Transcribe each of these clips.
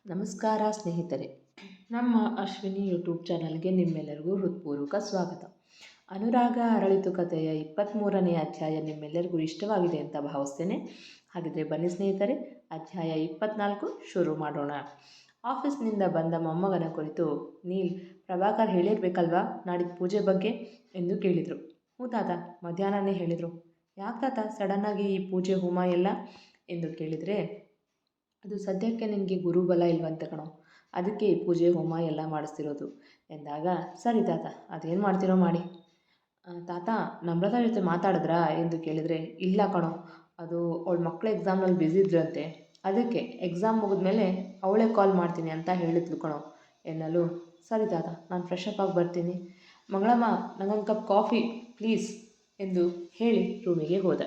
ನಮಸ್ಕಾರ ಸ್ನೇಹಿತರೆ, ನಮ್ಮ ಅಶ್ವಿನಿ ಯೂಟ್ಯೂಬ್ ಚಾನಲ್ಗೆ ನಿಮ್ಮೆಲ್ಲರಿಗೂ ಹೃತ್ಪೂರ್ವಕ ಸ್ವಾಗತ. ಅನುರಾಗ ಅರಳಿತು ಕಥೆಯ 23ನೇ ಅಧ್ಯಾಯ ನಿಮ್ಮೆಲ್ಲರಿಗೂ ಇಷ್ಟವಾಗಿದೆ ಅಂತ ಭಾವಿಸ್ತೇನೆ. ಹಾಗಿದ್ರೆ ಬನ್ನಿ ಸ್ನೇಹಿತರೆ, ಅಧ್ಯಾಯ 24 ಶುರು ಮಾಡೋಣ. ಆಫೀಸ್ನಿಂದ ಬಂದ ಮೊಮ್ಮಗನ ಕುರಿತು ನೀಲ್, ಪ್ರಭಾಕರ್ ಹೇಳಿರ್ಬೇಕಲ್ವಾ ನಾಡಿದ್ದು ಪೂಜೆ ಬಗ್ಗೆ ಎಂದು ಕೇಳಿದರು. ಹ್ಞೂ ತಾತ, ಮಧ್ಯಾಹ್ನನೇ ಹೇಳಿದರು. ಯಾಕೆ ತಾತ ಸಡನ್ನಾಗಿ ಈ ಪೂಜೆ ಹೋಮ ಎಲ್ಲ ಎಂದು ಕೇಳಿದರೆ, ಅದು ಸದ್ಯಕ್ಕೆ ನಿನಗೆ ಗುರುಬಲ ಇಲ್ವಂತೆ ಕಣೋ, ಅದಕ್ಕೆ ಈ ಪೂಜೆ ಹೋಮ ಎಲ್ಲ ಮಾಡಿಸ್ತಿರೋದು ಎಂದಾಗ, ಸರಿ ತಾತ, ಅದೇನು ಮಾಡ್ತಿರೋ ಮಾಡಿ. ತಾತ, ನಮ್ರತಾ ಜೊತೆ ಮಾತಾಡಿದ್ರಾ ಎಂದು ಕೇಳಿದರೆ, ಇಲ್ಲ ಕಣೋ, ಅದು ಅವಳ ಮಕ್ಕಳ ಎಕ್ಸಾಮ್ನಲ್ಲಿ ಬ್ಯುಸಿ ಇದ್ರಂತೆ, ಅದಕ್ಕೆ ಎಕ್ಸಾಮ್ ಮುಗಿದ್ಮೇಲೆ ಅವಳೇ ಕಾಲ್ ಮಾಡ್ತೀನಿ ಅಂತ ಹೇಳಿದ್ಲು ಕಣೋ ಎನ್ನಲು, ಸರಿ ತಾತ, ನಾನು ಫ್ರೆಶ್ ಅಪ್ ಆಗಿ ಬರ್ತೀನಿ. ಮಂಗಳಮ್ಮ, ನನಗೊಂದು ಕಪ್ ಕಾಫಿ ಪ್ಲೀಸ್ ಎಂದು ಹೇಳಿ ರೂಮಿಗೆ ಹೋದ.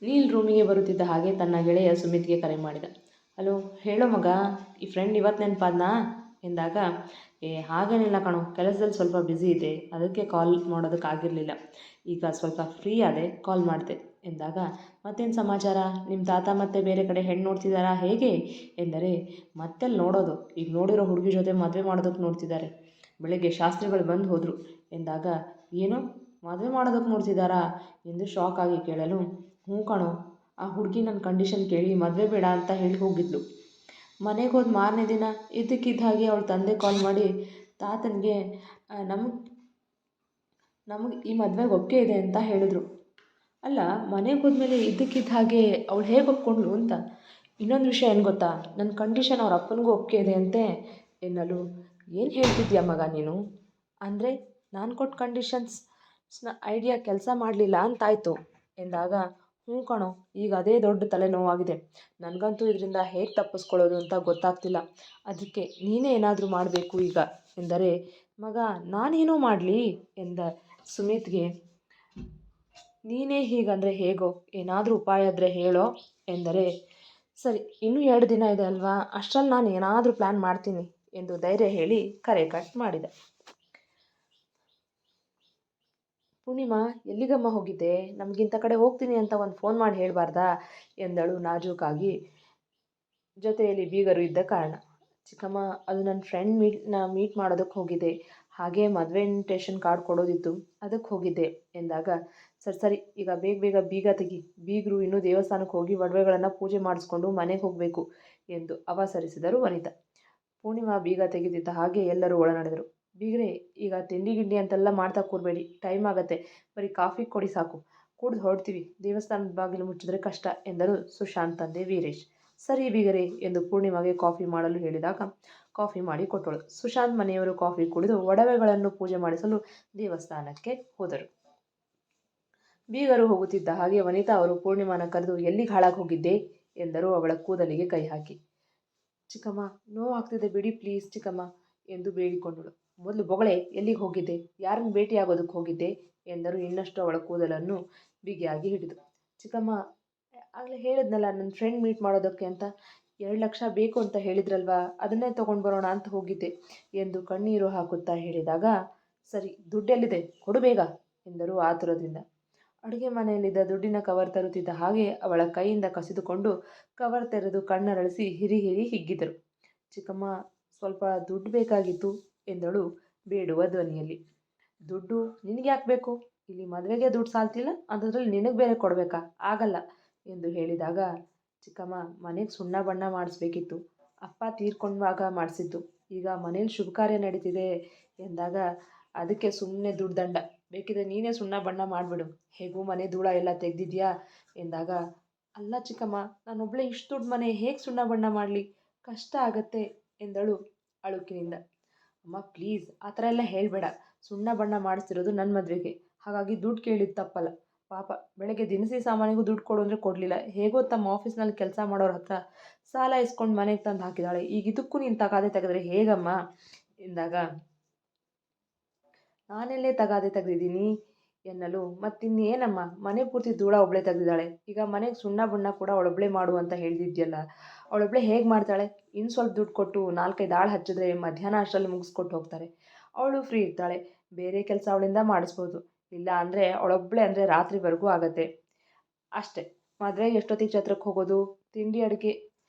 ನೀಲ್ ರೂಮಿಗೆ ಬರುತ್ತಿದ್ದ ಹಾಗೆ ತನ್ನ ಗೆಳೆಯ ಸುಮಿತ್ಗೆ ಕರೆ ಮಾಡಿದ. ಹಲೋ, ಹೇಳೋ ಮಗ, ಈ ಫ್ರೆಂಡ್ ಇವತ್ತು ನೆನಪಾದ್ನಾ ಎಂದಾಗ, ಹಾಗೇನಿಲ್ಲ ಕಣೋ, ಕೆಲಸದಲ್ಲಿ ಸ್ವಲ್ಪ ಬ್ಯುಸಿ ಇದೆ, ಅದಕ್ಕೆ ಕಾಲ್ ಮಾಡೋದಕ್ಕಾಗಿರಲಿಲ್ಲ. ಈಗ ಸ್ವಲ್ಪ ಫ್ರೀ ಆದೆ, ಕಾಲ್ ಮಾಡಿದೆ ಎಂದಾಗ, ಮತ್ತೇನು ಸಮಾಚಾರ, ನಿಮ್ಮ ತಾತ ಮತ್ತೆ ಬೇರೆ ಕಡೆ ಹೆಣ್ಣು ನೋಡ್ತಿದ್ದಾರಾ ಹೇಗೆ ಎಂದರೆ, ಮತ್ತೆಲ್ಲಿ ನೋಡೋದು, ಈಗ ನೋಡಿರೋ ಹುಡುಗಿ ಜೊತೆ ಮದುವೆ ಮಾಡೋದಕ್ಕೆ ನೋಡ್ತಿದ್ದಾರೆ. ಬೆಳಗ್ಗೆ ಶಾಸ್ತ್ರಿಗಳು ಬಂದು ಹೋದರು ಎಂದಾಗ, ಏನು, ಮದುವೆ ಮಾಡೋದಕ್ಕೆ ನೋಡ್ತಿದ್ದಾರಾ ಎಂದು ಶಾಕ್ ಆಗಿ ಕೇಳಲು, ಹ್ಞೂ ಕಣೋ, ಆ ಹುಡುಗಿ ನನ್ನ ಕಂಡೀಷನ್ ಕೇಳಿ ಮದುವೆ ಬೇಡ ಅಂತ ಹೇಳಿ ಹೋಗಿದ್ಲು. ಮನೆಗೆ ಹೋದ ಮಾರನೇ ದಿನ ಇದ್ದಕ್ಕಿದ್ದ ಹಾಗೆ ಅವಳ ತಂದೆ ಕಾಲ್ ಮಾಡಿ, ತಾತನಿಗೆ ನಮಗೆ ಈ ಮದುವೆಗೆ ಒಪ್ಪಿಗೆ ಇದೆ ಅಂತ ಹೇಳಿದ್ರು. ಅಲ್ಲ, ಮನೆಗೆ ಹೋದ್ಮೇಲೆ ಇದ್ದಕ್ಕಿದ್ದ ಹಾಗೆ ಅವಳು ಹೇಗೆ ಒಪ್ಕೊಂಡ್ಳು ಅಂತ. ಇನ್ನೊಂದು ವಿಷಯ ಏನು ಗೊತ್ತಾ, ನನ್ನ ಕಂಡೀಷನ್ ಅವ್ರ ಅಪ್ಪನಿಗೂ ಒಪ್ಪಿಗೆ ಇದೆ ಅಂತೆ ಎನ್ನಲು, ಏನು ಹೇಳ್ತಿದ್ಯಾ ಮಗ ನೀನು, ಅಂದರೆ ನಾನು ಕೊಟ್ಟ ಕಂಡೀಷನ್ಸ್ನ ಐಡಿಯಾ ಕೆಲಸ ಮಾಡಲಿಲ್ಲ ಅಂತಾಯಿತು ಎಂದಾಗ, ಹ್ಞೂ ಕಣೋ, ಈಗ ಅದೇ ದೊಡ್ಡ ತಲೆನೋವಾಗಿದೆ. ನನಗಂತೂ ಇದರಿಂದ ಹೇಗೆ ತಪ್ಪಿಸ್ಕೊಳ್ಳೋದು ಅಂತ ಗೊತ್ತಾಗ್ತಿಲ್ಲ. ಅದಕ್ಕೆ ನೀನೇ ಏನಾದರೂ ಮಾಡಬೇಕು ಈಗ ಎಂದರೆ, ಮಗ ನಾನೇನೋ ಮಾಡಲಿ ಎಂದ ಸುಮಿತ್ಗೆ, ನೀನೇ ಹೀಗಂದರೆ ಹೇಗೋ, ಏನಾದರೂ ಉಪಾಯ ಇದ್ದರೆ ಹೇಳೋ ಎಂದರೆ, ಸರಿ, ಇನ್ನೂ 2 ದಿನ ಇದೆ ಅಲ್ವಾ, ಅಷ್ಟರಲ್ಲಿ ನಾನು ಏನಾದರೂ ಪ್ಲ್ಯಾನ್ ಮಾಡ್ತೀನಿ ಎಂದು ಧೈರ್ಯ ಹೇಳಿ ಕರೆ ಕಟ್ ಮಾಡಿದ. ಪೂರ್ಣಿಮಾ, ಎಲ್ಲಿಗಮ್ಮ ಹೋಗಿದ್ದೆ, ನಮಗಿಂಥ ಕಡೆ ಹೋಗ್ತೀನಿ ಅಂತ ಒಂದು ಫೋನ್ ಮಾಡಿ ಹೇಳಬಾರ್ದಾ ಎಂದಳು ನಾಜೂಕಾಗಿ, ಜೊತೆಯಲ್ಲಿ ಬೀಗರು ಇದ್ದ ಕಾರಣ. ಚಿಕ್ಕಮ್ಮ, ಅದು ನನ್ನ ಫ್ರೆಂಡ್ ಮೀಟ್ ಮಾಡೋದಕ್ಕೆ ಹೋಗಿದ್ದೆ, ಹಾಗೆ ಮದುವೆ ಇನ್ವಿಟೇಷನ್ ಕಾರ್ಡ್ ಕೊಡೋದಿತ್ತು, ಅದಕ್ಕೆ ಹೋಗಿದ್ದೆ ಎಂದಾಗ, ಸರಿ, ಈಗ ಬೇಗ ಬೀಗ ತೆಗಿ, ಬೀಗರು ಇನ್ನೂ ದೇವಸ್ಥಾನಕ್ಕೆ ಹೋಗಿ ಒಡವೆಗಳನ್ನು ಪೂಜೆ ಮಾಡಿಸ್ಕೊಂಡು ಮನೆಗೆ ಹೋಗಬೇಕು ಎಂದು ಅವಸರಿಸಿದರು ವನಿತಾ. ಪೂರ್ಣಿಮಾ ಬೀಗ ತೆಗೆದಿದ್ದ ಹಾಗೆ ಎಲ್ಲರೂ ಒಳನಡೆದರು. ಬೀಗ್ರೆ, ಈಗ ತಿಂಡಿ ಗಿಂಡಿ ಅಂತೆಲ್ಲ ಮಾಡ್ತಾ ಕೂರಬೇಡಿ, ಟೈಮ್ ಆಗುತ್ತೆ, ಬರೀ ಕಾಫಿ ಕೊಡಿ ಸಾಕು, ಕುಡ್ದು ಹೊರಡ್ತೀವಿ, ದೇವಸ್ಥಾನದ ಬಾಗಿಲು ಮುಚ್ಚಿದ್ರೆ ಕಷ್ಟ ಎಂದರು ಸುಶಾಂತ್ ತಂದೆ ವೀರೇಶ್. ಸರಿ ಬೀಗರೆ ಎಂದು ಪೂರ್ಣಿಮಾಗೆ ಕಾಫಿ ಮಾಡಲು ಹೇಳಿದಾಗ ಕಾಫಿ ಮಾಡಿ ಕೊಟ್ಟಳು. ಸುಶಾಂತ್ ಮನೆಯವರು ಕಾಫಿ ಕುಡಿದು ಒಡವೆಗಳನ್ನು ಪೂಜೆ ಮಾಡಿಸಲು ದೇವಸ್ಥಾನಕ್ಕೆ ಹೋದರು. ಬೀಗರು ಹೋಗುತ್ತಿದ್ದ ಹಾಗೆ ವನಿತಾ ಅವರು ಪೂರ್ಣಿಮಾನ ಕರೆದು, ಎಲ್ಲಿಗೆ ಹಾಳಾಗಿ ಹೋಗಿದ್ದೆ ಎಂದರು ಅವಳ ಕೂದಲಿಗೆ ಕೈ ಹಾಕಿ. ಚಿಕ್ಕಮ್ಮ, ನೋವಾಗ್ತಿದೆ ಬಿಡಿ ಪ್ಲೀಸ್ ಚಿಕ್ಕಮ್ಮ ಎಂದು ಬೇಡಿಕೊಂಡಳು. ಮೊದಲು ಬೊಗಳೆ, ಎಲ್ಲಿಗೆ ಹೋಗಿದ್ದೆ, ಯಾರನ್ನು ಭೇಟಿಯಾಗೋದಕ್ಕೆ ಹೋಗಿದ್ದೆ ಎಂದರು ಇನ್ನಷ್ಟು ಅವಳ ಕೂದಲನ್ನು ಬಿಗಿಯಾಗಿ ಹಿಡಿದು. ಚಿಕ್ಕಮ್ಮ, ಆಗಲೇ ಹೇಳಿದ್ನಲ್ಲ ನನ್ನ ಫ್ರೆಂಡ್ ಮೀಟ್ ಮಾಡೋದಕ್ಕೆ ಅಂತ, 2 ಲಕ್ಷ ಬೇಕು ಅಂತ ಹೇಳಿದ್ರಲ್ವಾ, ಅದನ್ನೇ ತೊಗೊಂಡು ಬರೋಣ ಅಂತ ಹೋಗಿದ್ದೆ ಎಂದು ಕಣ್ಣೀರು ಹಾಕುತ್ತಾ ಹೇಳಿದಾಗ, ಸರಿ, ದುಡ್ಡೆಲ್ಲಿದೆ ಕೊಡು ಬೇಗ ಎಂದರು ಆತುರದಿಂದ. ಅಡುಗೆ ಮನೆಯಲ್ಲಿದ್ದ ದುಡ್ಡಿನ ಕವರ್ ತರುತ್ತಿದ್ದ ಹಾಗೆ ಅವಳ ಕೈಯಿಂದ ಕಸಿದುಕೊಂಡು ಕವರ್ ತೆರೆದು ಕಣ್ಣರಳಿಸಿ ಹಿರಿ ಹಿಗ್ಗಿದರು. ಚಿಕ್ಕಮ್ಮ, ಸ್ವಲ್ಪ ದುಡ್ಡು ಬೇಕಾಗಿತ್ತು ಎಂದಳು ಬೇಡುವ ಧ್ವನಿಯಲ್ಲಿ. ದುಡ್ಡು ನಿನಗೆ ಯಾಕೆ ಬೇಕು, ಇಲ್ಲಿ ಮದುವೆಗೆ ದುಡ್ಡು ಸಾಲ್ತಿಲ್ಲ, ಅಂಥದ್ರಲ್ಲಿ ನಿನಗೆ ಬೇರೆ ಕೊಡಬೇಕಾ, ಆಗಲ್ಲ ಎಂದು ಹೇಳಿದಾಗ, ಚಿಕ್ಕಮ್ಮ, ಮನೆಗೆ ಸುಣ್ಣ ಬಣ್ಣ ಮಾಡಿಸ್ಬೇಕಿತ್ತು, ಅಪ್ಪ ತೀರ್ಕೊಂಡಾಗ ಮಾಡಿಸಿದ್ದು, ಈಗ ಮನೇಲಿ ಶುಭ ಕಾರ್ಯ ನಡೀತಿದೆ ಎಂದಾಗ, ಅದಕ್ಕೆ ಸುಮ್ಮನೆ ದುಡ್ಡು ದಂಡ, ಬೇಕಿದ್ರೆ ನೀನೇ ಸುಣ್ಣ ಬಣ್ಣ ಮಾಡಿಬಿಡು, ಹೇಗೂ ಮನೆ ಧೂಳ ಎಲ್ಲ ತೆಗೆದಿದ್ಯಾ ಎಂದಾಗ, ಅಲ್ಲ ಚಿಕ್ಕಮ್ಮ, ನಾನೊಬ್ಬಳೇ ಇಷ್ಟು ದುಡ್ಡು ಮನೆ ಹೇಗೆ ಸುಣ್ಣ ಬಣ್ಣ ಮಾಡಲಿ, ಕಷ್ಟ ಆಗತ್ತೆ ಎಂದಳು ಅಳುಕಿನಿಂದ. ಅಮ್ಮ ಪ್ಲೀಸ್, ಆ ಥರ ಎಲ್ಲ ಹೇಳಬೇಡ, ಸುಣ್ಣ ಬಣ್ಣ ಮಾಡಿಸ್ತಿರೋದು ನನ್ನ ಮದುವೆಗೆ, ಹಾಗಾಗಿ ದುಡ್ಡು ಕೇಳಿದ್ದು ತಪ್ಪಲ್ಲ. ಪಾಪ ಬೆಳಗ್ಗೆ ದಿನಸಿ ಸಾಮಾನಿಗೂ ದುಡ್ಡು ಕೊಡು ಅಂದರೆ ಕೊಡಲಿಲ್ಲ, ಹೇಗೋ ತಮ್ಮ ಆಫೀಸ್ನಲ್ಲಿ ಕೆಲಸ ಮಾಡೋರ ಹತ್ರ ಸಾಲ ಇಸ್ಕೊಂಡು ಮನೆಗೆ ತಂದು ಹಾಕಿದಾಳೆ, ಈಗ ಇದಕ್ಕೂ ನೀನು ತಗಾದೆ ತೆಗೆದ್ರೆ ಹೇಗಮ್ಮ ಎಂದಾಗ, ನಾನೆಲ್ಲೇ ತಗಾದೆ ತೆಗೆದಿದ್ದೀನಿ ಎನ್ನಲು, ಮತ್ತಿನ್ನೇನಮ್ಮ, ಮನೆ ಪೂರ್ತಿ ಧೂಳ ಒಬ್ಬಳೇ ತೆಗೆದಿದ್ದಾಳೆ, ಈಗ ಮನೆಗೆ ಸುಣ್ಣ ಬಣ್ಣ ಕೂಡ ಅವಳೊಬ್ಬಳೇ ಮಾಡು ಅಂತ ಹೇಳಿದ್ಯಲ್ಲ, ಅವಳೊಬ್ಬಳೇ ಹೇಗೆ ಮಾಡ್ತಾಳೆ, ಇನ್ನು ಸ್ವಲ್ಪ ದುಡ್ಡು ಕೊಟ್ಟು 4-5 ಆಳು ಹಚ್ಚಿದ್ರೆ ಮಧ್ಯಾಹ್ನ ಅಷ್ಟರಲ್ಲಿ ಮುಗಿಸ್ಕೊಟ್ಟು ಹೋಗ್ತಾರೆ, ಅವಳು ಫ್ರೀ ಇರ್ತಾಳೆ, ಬೇರೆ ಕೆಲಸ ಅವಳಿಂದ ಮಾಡಿಸ್ಬೋದು, ಇಲ್ಲ ಅಂದರೆ ಅವಳೊಬ್ಬಳೇ ಅಂದರೆ ರಾತ್ರಿವರೆಗೂ ಆಗತ್ತೆ ಅಷ್ಟೇ, ಮದುವೆಗೆ ಎಷ್ಟೊತ್ತಿಗೆ ಛತ್ರಕ್ಕೆ ಹೋಗೋದು, ತಿಂಡಿ ಅಡುಗೆ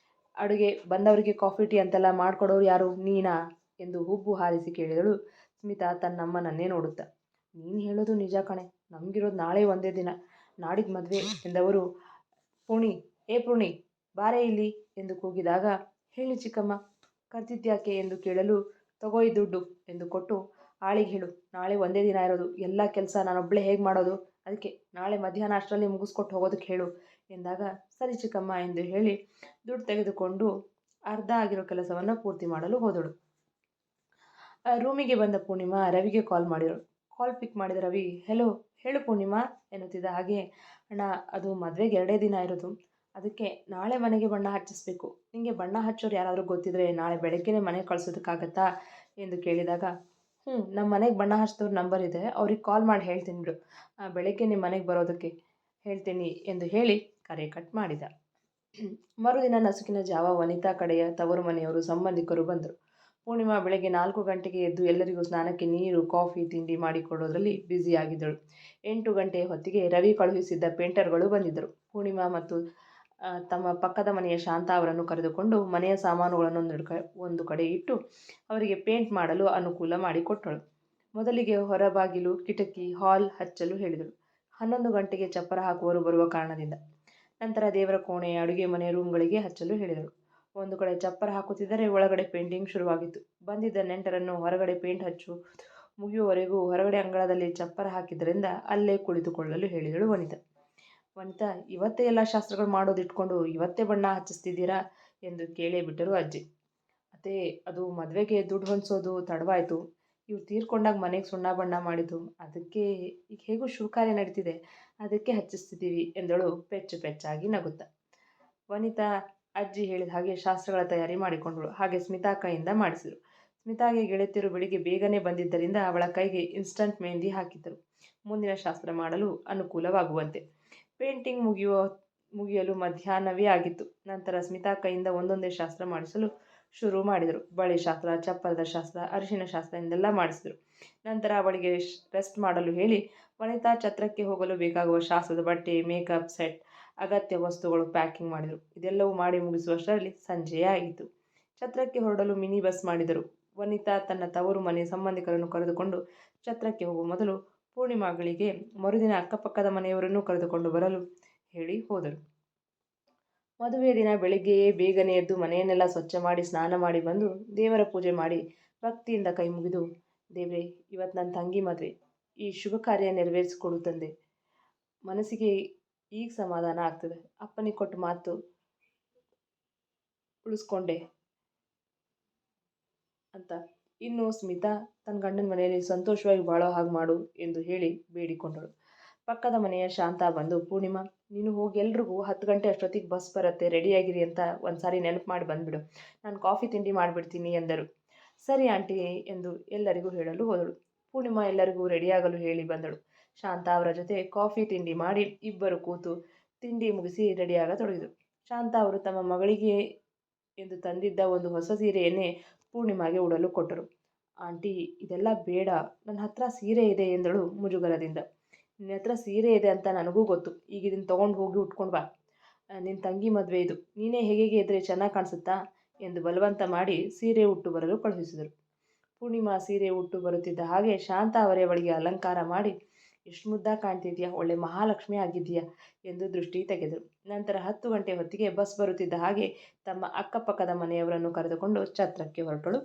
ಅಡುಗೆ ಬಂದವರಿಗೆ ಕಾಫಿ ಟೀ ಅಂತೆಲ್ಲ ಮಾಡಿಕೊಡೋರು ಯಾರು, ನೀನಾ ಎಂದು ಹುಬ್ಬು ಹಾರಿಸಿ ಕೇಳಿದಳು ಸ್ಮಿತಾ ತನ್ನಮ್ಮನನ್ನೇ ನೋಡುತ್ತಾ. ನೀನು ಹೇಳೋದು ನಿಜ ಕಣೆ, ನಮಗಿರೋದು ನಾಳೆ ಒಂದೇ ದಿನ, ನಾಡಿದ್ದು ಮದುವೆ ಎಂದವರು. ಪೂರ್ಣಿ, ಏ ಪೂರ್ಣಿ, ಬಾರೇ ಇಲ್ಲಿ ಎಂದು ಕೂಗಿದಾಗ, ಹೇಳಿ ಚಿಕ್ಕಮ್ಮ, ಕರೆದಿದ್ಯಾಕೆ ಎಂದು ಕೇಳಲು, ತಗೋ ಈ ದುಡ್ಡು ಎಂದು ಕೊಟ್ಟು, ಆಳಿಗೆ ಹೇಳು, ನಾಳೆ ಒಂದೇ ದಿನ ಇರೋದು, ಎಲ್ಲ ಕೆಲಸ ನಾನೊಬ್ಬಳೇ ಹೇಗೆ ಮಾಡೋದು, ಅದಕ್ಕೆ ನಾಳೆ ಮಧ್ಯಾಹ್ನ ಅಷ್ಟರಲ್ಲಿ ಮುಗಿಸ್ಕೊಟ್ಟು ಹೋಗೋದಕ್ಕೆ ಹೇಳು ಎಂದಾಗ, ಸರಿ ಚಿಕ್ಕಮ್ಮ ಎಂದು ಹೇಳಿ ದುಡ್ಡು ತೆಗೆದುಕೊಂಡು ಅರ್ಧ ಆಗಿರೋ ಕೆಲಸವನ್ನು ಪೂರ್ತಿ ಮಾಡಲು ಹೋದಳು. ರೂಮಿಗೆ ಬಂದ ಪೂರ್ಣಿಮಾ ರವಿಗೆ ಕಾಲ್ ಮಾಡಿದಳು. ಕಾಲ್ ಪಿಕ್ ಮಾಡಿದ ರವಿ, ಹೆಲೋ, ಹೇಳು ಪೂರ್ಣಿಮಾ ಎನ್ನುತ್ತಿದ್ದ ಹಾಗೆ, ಅಣ್ಣ ಅದು ಮದುವೆಗೆ 2 ದಿನ ಇರೋದು, ಅದಕ್ಕೆ ನಾಳೆ ಮನೆಗೆ ಬಣ್ಣ ಹಚ್ಚಿಸ್ಬೇಕು, ನಿಮಗೆ ಬಣ್ಣ ಹಚ್ಚೋರು ಯಾರಾದರೂ ಗೊತ್ತಿದ್ರೆ ನಾಳೆ ಬೆಳಗ್ಗೆನೇ ಮನೆಗೆ ಕಳಿಸೋದಕ್ಕಾಗತ್ತಾ ಎಂದು ಕೇಳಿದಾಗ, ನಮ್ಮ ಮನೆಗೆ ಬಣ್ಣ ಹಚ್ಚಿದವ್ರ ನಂಬರ್ ಇದೆ, ಅವ್ರಿಗೆ ಕಾಲ್ ಮಾಡಿ ಹೇಳ್ತೀನಿ ಬಿಡು, ಬೆಳಗ್ಗೆ ನಿಮ್ಮ ಮನೆಗೆ ಬರೋದಕ್ಕೆ ಹೇಳ್ತೀನಿ ಎಂದು ಹೇಳಿ ಕರೆ ಕಟ್ ಮಾಡಿದ. ಮರುದಿನ ನಸುಕಿನ ಜಾವ ವನಿತಾ ಕಡೆಯ ತವರು ಮನೆಯವರು ಸಂಬಂಧಿಕರು ಬಂದರು. ಪೂರ್ಣಿಮಾ ಬೆಳಗ್ಗೆ 4 ಗಂಟೆಗೆ ಎದ್ದು ಎಲ್ಲರಿಗೂ ಸ್ನಾನಕ್ಕೆ ನೀರು, ಕಾಫಿ, ತಿಂಡಿ ಮಾಡಿಕೊಡೋದ್ರಲ್ಲಿ ಬ್ಯುಸಿಯಾಗಿದ್ದಳು. 8 ಗಂಟೆಯ ಹೊತ್ತಿಗೆ ರವಿ ಕಳುಹಿಸಿದ್ದ ಪೇಂಟರ್ಗಳು ಬಂದಿದ್ದರು. ಪೂರ್ಣಿಮಾ ಮತ್ತು ತಮ್ಮ ಪಕ್ಕದ ಮನೆಯ ಶಾಂತ ಅವರನ್ನು ಕರೆದುಕೊಂಡು ಮನೆಯ ಸಾಮಾನುಗಳನ್ನು ಒಂದು ಕಡೆ ಇಟ್ಟು ಅವರಿಗೆ ಪೇಂಟ್ ಮಾಡಲು ಅನುಕೂಲ ಮಾಡಿಕೊಟ್ಟಳು. ಮೊದಲಿಗೆ ಹೊರಬಾಗಿಲು, ಕಿಟಕಿ, ಹಾಲ್ ಹಚ್ಚಲು ಹೇಳಿದಳು. 11 ಗಂಟೆಗೆ ಚಪ್ಪರ ಹಾಕುವರು ಬರುವ ಕಾರಣದಿಂದ. ನಂತರ ದೇವರ ಕೋಣೆ, ಅಡುಗೆ ಮನೆ, ರೂಮ್ಗಳಿಗೆ ಹಚ್ಚಲು ಹೇಳಿದಳು. ಒಂದು ಕಡೆ ಚಪ್ಪರ ಹಾಕುತ್ತಿದ್ದರೆ ಒಳಗಡೆ ಪೇಂಟಿಂಗ್ ಶುರುವಾಗಿತ್ತು. ಬಂದಿದ್ದ ನೆಂಟರನ್ನು ಹೊರಗಡೆ ಪೇಂಟ್ ಹಚ್ಚು ಮುಗಿಯುವವರೆಗೂ ಹೊರಗಡೆ ಅಂಗಳದಲ್ಲಿ ಚಪ್ಪರ ಹಾಕಿದ್ದರಿಂದ ಅಲ್ಲೇ ಕುಳಿತುಕೊಳ್ಳಲು ಹೇಳಿದಳು ವನಿತಾ. ವನಿತಾ, ಇವತ್ತೇ ಎಲ್ಲ ಶಾಸ್ತ್ರಗಳು ಮಾಡೋದು ಇಟ್ಕೊಂಡು ಇವತ್ತೇ ಬಣ್ಣ ಹಚ್ಚಿಸ್ತಿದ್ದೀರಾ ಎಂದು ಕೇಳೇ ಬಿಟ್ಟರು ಅಜ್ಜಿ. ಅದೇ ಅದು ಮದುವೆಗೆ ದುಡ್ಡು ಹೊಂದಿಸೋದು ತಡವಾಯಿತು, ಇವ್ರು ತೀರ್ಕೊಂಡಾಗ ಮನೆಗೆ ಸುಣ್ಣ ಬಣ್ಣ ಮಾಡಿದ್ದು, ಅದಕ್ಕೆ ಈಗ ಹೇಗೂ ಶುಭ ಕಾರ್ಯ ನಡೀತಿದೆ, ಅದಕ್ಕೆ ಹಚ್ಚಿಸ್ತಿದ್ದೀವಿ ಎಂದಳು ಪೆಚ್ಚು ಪೆಚ್ಚಾಗಿ ನಗುತ್ತಾ. ವನಿತಾ ಅಜ್ಜಿ ಹೇಳಿದ ಹಾಗೆ ಶಾಸ್ತ್ರಗಳ ತಯಾರಿ ಮಾಡಿಕೊಂಡಳು. ಹಾಗೆ ಸ್ಮಿತಾ ಕೈಯಿಂದ ಮಾಡಿಸಿದರು. ಸ್ಮಿತಾಗೆ ಗೆಳತಿಯರು ಬೆಳಿಗ್ಗೆ ಬೇಗನೆ ಬಂದಿದ್ದರಿಂದ ಅವಳ ಕೈಗೆ ಇನ್ಸ್ಟಂಟ್ ಮೆಹಂದಿ ಹಾಕಿದ್ದರು, ಮುಂದಿನ ಶಾಸ್ತ್ರ ಮಾಡಲು ಅನುಕೂಲವಾಗುವಂತೆ. ಪೇಂಟಿಂಗ್ ಮುಗಿಯಲು ಮಧ್ಯಾಹ್ನವೇ ಆಗಿತ್ತು. ನಂತರ ಸ್ಮಿತಾ ಕೈಯಿಂದ ಒಂದೊಂದೇ ಶಾಸ್ತ್ರ ಮಾಡಿಸಲು ಶುರು ಮಾಡಿದರು. ಬಳೆ ಶಾಸ್ತ್ರ, ಚಪ್ಪರದ ಶಾಸ್ತ್ರ, ಅರಿಶಿನ ಶಾಸ್ತ್ರ ಎಂದೆಲ್ಲ ಮಾಡಿಸಿದರು. ನಂತರ ಅವಳಿಗೆ ರೆಸ್ಟ್ ಮಾಡಲು ಹೇಳಿ ವನಿತಾ ಛತ್ರಕ್ಕೆ ಹೋಗಲು ಬೇಕಾಗುವ ಶಾಸ್ತ್ರದ ಬಟ್ಟೆ, ಮೇಕಪ್ ಸೆಟ್, ಅಗತ್ಯ ವಸ್ತುಗಳು ಪ್ಯಾಕಿಂಗ್ ಮಾಡಿದರು. ಇದೆಲ್ಲವೂ ಮಾಡಿ ಮುಗಿಸುವಷ್ಟರಲ್ಲಿ ಸಂಜೆಯೇ ಆಗಿತ್ತು. ಛತ್ರಕ್ಕೆ ಹೊರಡಲು ಮಿನಿ ಬಸ್ ಮಾಡಿದರು. ವನಿತಾ ತನ್ನ ತವರು ಮನೆ ಸಂಬಂಧಿಕರನ್ನು ಕರೆದುಕೊಂಡು ಛತ್ರಕ್ಕೆ ಹೋಗುವ ಮೊದಲು ಪೂರ್ಣಿಮಾಗಳಿಗೆ ಮರುದಿನ ಅಕ್ಕಪಕ್ಕದ ಮನೆಯವರನ್ನು ಕರೆದುಕೊಂಡು ಬರಲು ಹೇಳಿ ಹೋದರು. ಮದುವೆಯ ದಿನ ಬೆಳಿಗ್ಗೆಯೇ ಬೇಗನೆ ಎದ್ದು ಮನೆಯನ್ನೆಲ್ಲ ಸ್ವಚ್ಛ ಮಾಡಿ ಸ್ನಾನ ಮಾಡಿ ಬಂದು ದೇವರ ಪೂಜೆ ಮಾಡಿ ಭಕ್ತಿಯಿಂದ ಕೈ ಮುಗಿದು, ದೇವ್ರೆ, ಇವತ್ತು ನನ್ನ ತಂಗಿ ಮದುವೆ, ಈ ಶುಭ ಕಾರ್ಯ ನೆರವೇರಿಸಿಕೊಡು ತಂದೆ, ಮನಸ್ಸಿಗೆ ಈಗ ಸಮಾಧಾನ ಆಗ್ತದೆ, ಅಪ್ಪನಿಗೆ ಕೊಟ್ಟು ಮಾತು ಉಳಿಸ್ಕೊಂಡೆ ಅಂತ. ಇನ್ನು ಸ್ಮಿತಾ ತನ್ನ ಗಂಡನ ಮನೆಯಲ್ಲಿ ಸಂತೋಷವಾಗಿ ಬಾಳೋ ಹಾಗೆ ಮಾಡು ಎಂದು ಹೇಳಿ ಬೇಡಿಕೊಂಡಳು. ಪಕ್ಕದ ಮನೆಯ ಶಾಂತ ಬಂದು, ಪೂರ್ಣಿಮಾ, ನೀನು ಹೋಗಿ ಎಲ್ರಿಗೂ 10 ಗಂಟೆ ಅಷ್ಟೊತ್ತಿಗೆ ಬಸ್ ಬರುತ್ತೆ, ರೆಡಿಯಾಗಿರಿ ಅಂತ ಒಂದು ಸಾರಿ ನೆನಪು ಮಾಡಿ ಬಂದುಬಿಡು, ನಾನು ಕಾಫಿ ತಿಂಡಿ ಮಾಡಿಬಿಡ್ತೀನಿ ಎಂದರು. ಸರಿ ಆಂಟಿ ಎಂದು ಎಲ್ಲರಿಗೂ ಹೇಳಲು ಹೋದಳು. ಪೂರ್ಣಿಮಾ ಎಲ್ಲರಿಗೂ ರೆಡಿಯಾಗಲು ಹೇಳಿ ಬಂದಳು. ಶಾಂತ ಅವರ ಜೊತೆ ಕಾಫಿ ತಿಂಡಿ ಮಾಡಿ ಇಬ್ಬರು ಕೂತು ತಿಂಡಿ ಮುಗಿಸಿ ರೆಡಿಯಾಗತೊಡಗಿದರು. ಶಾಂತ ಅವರು ತಮ್ಮ ಮಗಳಿಗೆ ಎಂದು ತಂದಿದ್ದ ಒಂದು ಹೊಸ ಸೀರೆಯನ್ನೇ ಪೂರ್ಣಿಮಾಗೆ ಉಡಲು ಕೊಟ್ಟರು. ಆಂಟಿ, ಇದೆಲ್ಲ ಬೇಡ, ನನ್ನ ಹತ್ರ ಸೀರೆ ಇದೆ ಎಂದಳು ಮುಜುಗರದಿಂದ. ನಿನ್ನ ಹತ್ರ ಸೀರೆ ಇದೆ ಅಂತ ನನಗೂ ಗೊತ್ತು, ಈಗ ಇದನ್ನು ತೊಗೊಂಡು ಹೋಗಿ ಉಟ್ಕೊಂಡು ಬಾ, ನಿನ್ನ ತಂಗಿ ಮದುವೆ ಇದು, ನೀನೇ ಹೇಗೆ ಇದ್ದರೆ ಚೆನ್ನಾಗಿ ಕಾಣಿಸುತ್ತಾ ಎಂದು ಬಲವಂತ ಮಾಡಿ ಸೀರೆ ಉಟ್ಟು ಬರಲು ಕಳುಹಿಸಿದರು. ಪೂರ್ಣಿಮಾ ಸೀರೆ ಉಟ್ಟು ಬರುತ್ತಿದ್ದ ಹಾಗೆ ಶಾಂತ ಅವರೇ ಅವಳಿಗೆ ಅಲಂಕಾರ ಮಾಡಿ, ಎಷ್ಟು ಮುದ್ದಾಗಿ ಕಾಣ್ತಿದ್ಯಾ, ಒಳ್ಳೆ ಮಹಾಲಕ್ಷ್ಮಿ ಆಗಿದೆಯಾ ಎಂದು ದೃಷ್ಟಿ ತೆಗೆದರು. ನಂತರ 10 ಗಂಟೆ ಹೊತ್ತಿಗೆ ಬಸ್ ಬರುತ್ತಿದ್ದ ಹಾಗೆ ತಮ್ಮ ಅಕ್ಕಪಕ್ಕದ ಮನೆಯವರನ್ನು ಕರೆದುಕೊಂಡು ಛತ್ರಕ್ಕೆ ಹೊರಟಳು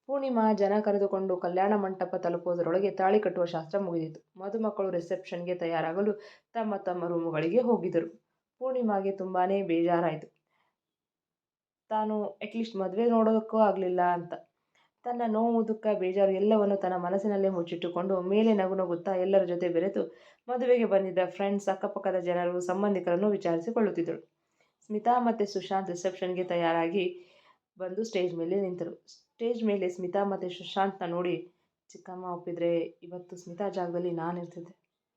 ಪೂರ್ಣಿಮಾ ಜನ ಕರೆದುಕೊಂಡು ಕಲ್ಯಾಣ ಮಂಟಪ ತಲುಪುವುದರೊಳಗೆ ತಾಳಿ ಕಟ್ಟುವ ಶಾಸ್ತ್ರ ಮುಗಿದಿತ್ತು. ಮದುಮಕ್ಕಳು ರಿಸೆಪ್ಷನ್ಗೆ ತಯಾರಾಗಲು ತಮ್ಮ ತಮ್ಮ ರೂಮುಗಳಿಗೆ ಹೋಗಿದ್ದರು. ಪೂರ್ಣಿಮಾಗೆ ತುಂಬಾ ಬೇಜಾರಾಯಿತು. ತಾನು ಅಟ್ಲೀಸ್ಟ್ ಮದುವೆ ನೋಡೋದಕ್ಕೂ ಆಗಲಿಲ್ಲ ಅಂತ. ತನ್ನ ನೋವು, ದುಃಖ, ಬೇಜಾರು ಎಲ್ಲವನ್ನು ತನ್ನ ಮನಸ್ಸಿನಲ್ಲೇ ಮುಚ್ಚಿಟ್ಟುಕೊಂಡು ಮೇಲೆ ನಗುತ್ತಾ ಎಲ್ಲರ ಜೊತೆ ಬೆರೆತು ಮದುವೆಗೆ ಬಂದಿದ್ದ ಫ್ರೆಂಡ್ಸ್, ಅಕ್ಕಪಕ್ಕದ ಜನರು, ಸಂಬಂಧಿಕರನ್ನು ವಿಚಾರಿಸಿಕೊಳ್ಳುತ್ತಿದ್ದಳು. ಸ್ಮಿತಾ ಮತ್ತು ಸುಶಾಂತ್ ರಿಸೆಪ್ಷನ್ಗೆ ತಯಾರಾಗಿ ಬಂದು ಸ್ಟೇಜ್ ಮೇಲೆ ನಿಂತರು. ಸ್ಟೇಜ್ ಮೇಲೆ ಸ್ಮಿತಾ ಮತ್ತು ಸುಶಾಂತ್ನ ನೋಡಿ, ಚಿಕ್ಕಮ್ಮ ಒಪ್ಪಿದ್ರೆ ಇವತ್ತು ಸ್ಮಿತಾ ಜಾಗದಲ್ಲಿ ನಾನು ಇರ್ತಿದ್ದೆ,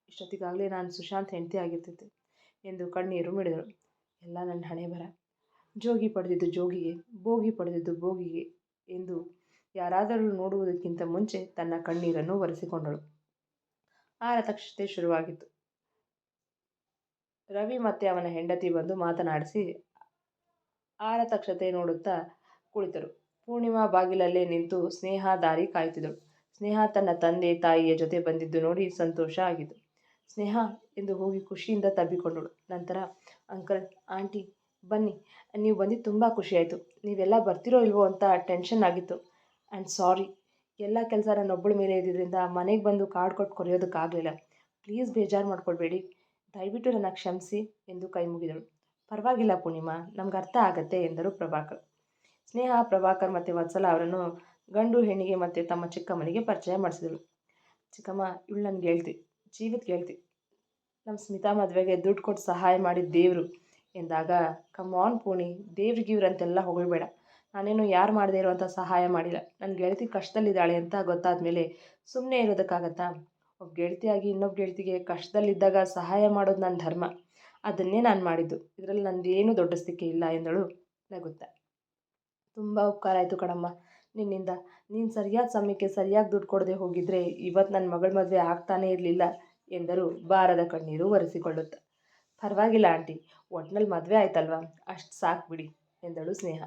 ಇಷ್ಟೊತ್ತಿಗಾಗಲೇ ನಾನು ಸುಶಾಂತ್ ಹೆಂಡತಿ ಆಗಿರ್ತಿದ್ದೆ ಎಂದು ಕಣ್ಣೀರು ಮಿಡಿದಳು. ಎಲ್ಲ ನನ್ನ ಹಣೆ ಬರ, ಜೋಗಿ ಪಡೆದಿದ್ದು ಜೋಗಿಗೆ, ಬೋಗಿ ಪಡೆದಿದ್ದು ಬೋಗಿಗೆ ಎಂದು ಯಾರಾದರೂ ನೋಡುವುದಕ್ಕಿಂತ ಮುಂಚೆ ತನ್ನ ಕಣ್ಣೀರನ್ನು ಒರೆಸಿಕೊಂಡಳು. ಆರತಕ್ಷತೆ ಶುರುವಾಗಿತ್ತು. ರವಿ ಮತ್ತೆ ಅವನ ಹೆಂಡತಿ ಬಂದು ಮಾತನಾಡಿಸಿ ಆರತಕ್ಷತೆ ನೋಡುತ್ತಾ ಕುಳಿತರು. ಪೂರ್ಣಿಮಾ ಬಾಗಿಲಲ್ಲೇ ನಿಂತು ಸ್ನೇಹ ದಾರಿ ಕಾಯುತ್ತಿದ್ದಳು. ಸ್ನೇಹ ತನ್ನ ತಂದೆ ತಾಯಿಯ ಜೊತೆ ಬಂದಿದ್ದು ನೋಡಿ ಸಂತೋಷ ಆಗಿತ್ತು. ಸ್ನೇಹ ಎಂದು ಹೋಗಿ ಖುಷಿಯಿಂದ ತಬ್ಬಿಕೊಂಡಳು. ನಂತರ ಅಂಕಲ್, ಆಂಟಿ ಬನ್ನಿ, ನೀವು ಬಂದಿದ್ದು ತುಂಬ ಖುಷಿಯಾಯಿತು. ನೀವೆಲ್ಲ ಬರ್ತಿರೋ ಇಲ್ವೋ ಅಂತ ಟೆನ್ಷನ್ ಆಗಿತ್ತು. ಆ್ಯಂಡ್ ಸಾರಿ, ಎಲ್ಲ ಕೆಲಸ ನನ್ನೊಬ್ಬಳ ಮೇಲೆ ಇದ್ದಿದ್ದರಿಂದ ಮನೆಗೆ ಬಂದು ಕಾರ್ಡ್ ಕೊಟ್ಟು ಕೊರೆಯೋದಕ್ಕಾಗಲಿಲ್ಲ. ಪ್ಲೀಸ್ ಬೇಜಾರು ಮಾಡ್ಕೊಳ್ಬೇಡಿ, ದಯವಿಟ್ಟು ನನ್ನ ಕ್ಷಮಿಸಿ ಎಂದು ಕೈ ಮುಗಿದಳು. ಪರವಾಗಿಲ್ಲ ಪೂರ್ಣಿಮಾ, ನಮ್ಗೆ ಅರ್ಥ ಆಗತ್ತೆ ಎಂದರು ಪ್ರಭಾಕರ್. ಸ್ನೇಹ ಪ್ರಭಾಕರ್ ಮತ್ತು ವತ್ಸಲ ಅವರನ್ನು ಗಂಡು ಹೆಣ್ಣಿಗೆ ಮತ್ತು ತಮ್ಮ ಚಿಕ್ಕಮ್ಮನಿಗೆ ಪರಿಚಯ ಮಾಡಿಸಿದಳು. ಚಿಕ್ಕಮ್ಮ, ಇವಳು ನನಗೆ ಗೆಳತಿ, ಜೀವಿತ ಗೆಳತಿ. ನಮ್ಮ ಸ್ಮಿತಾ ಮದುವೆಗೆ ದುಡ್ಡು ಕೊಟ್ಟು ಸಹಾಯ ಮಾಡಿದ ದೇವರು ಎಂದಾಗ, ಕಮ್ ಆನ್ ಪೂರ್ಣಿ, ದೇವ್ರಿಗಿವ್ರಂತೆಲ್ಲ ಹೊಗಳ್ಬೇಡ. ನಾನೇನು ಯಾರು ಮಾಡದೇ ಇರುವಂಥ ಸಹಾಯ ಮಾಡಿಲ್ಲ. ನನ್ನ ಗೆಳತಿ ಕಷ್ಟದಲ್ಲಿದ್ದಾಳೆ ಅಂತ ಗೊತ್ತಾದ ಮೇಲೆ ಸುಮ್ಮನೆ ಇರೋದಕ್ಕಾಗತ್ತಾ? ಒಬ್ಬ ಗೆಳತಿಯಾಗಿ ಇನ್ನೊಬ್ಬ ಗೆಳತಿಗೆ ಕಷ್ಟದಲ್ಲಿದ್ದಾಗ ಸಹಾಯ ಮಾಡೋದು ನನ್ನ ಧರ್ಮ. ಅದನ್ನೇ ನಾನು ಮಾಡಿದ್ದು. ಇದರಲ್ಲಿ ನಂದೇನು ದೊಡ್ಡಸ್ತಿಕೆ ಇಲ್ಲ ಎಂದಳು ನಗುತ್ತಾ. ತುಂಬ ಉಪಕಾರ ಆಯಿತು ಕಣಮ್ಮ ನಿನ್ನಿಂದ. ನೀನು ಸರಿಯಾದ ಸಮಯಕ್ಕೆ ಸರಿಯಾಗಿ ದುಡ್ಡು ಕೊಡದೆ ಹೋಗಿದ್ರೆ ಇವತ್ತು ನನ್ನ ಮಗಳ ಮದುವೆ ಆಗ್ತಾನೇ ಇರಲಿಲ್ಲ ಎಂದರು ಬಾರದ ಕಣ್ಣೀರು ಒರೆಸಿಕೊಳ್ಳುತ್ತಾ. ಪರವಾಗಿಲ್ಲ ಆಂಟಿ, ಒಟ್ನಲ್ಲಿ ಮದುವೆ ಆಯ್ತಲ್ವಾ, ಅಷ್ಟು ಸಾಕು ಬಿಡಿ ಎಂದಳು ಸ್ನೇಹ.